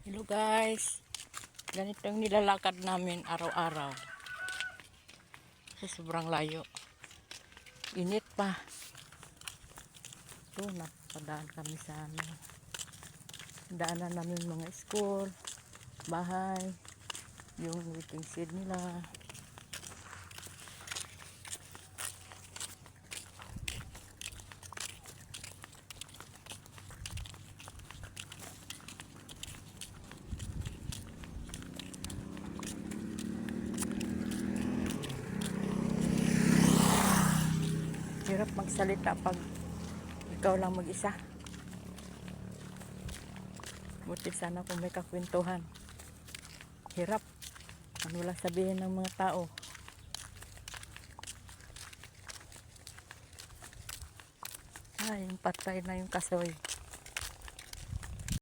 Hello guys, ganito yung nilalakad namin araw-araw kasi sobrang layo, init pa. Ito, napadaan kami sa daanan namin mga school, bahay, yung waiting shed nila. Hirap magsalita pag ikaw lang mag-isa. Buti sana kung may kakwentuhan. Hirap. Ano lang sabihin ng mga tao. Ay, yung patay na yung kasoy.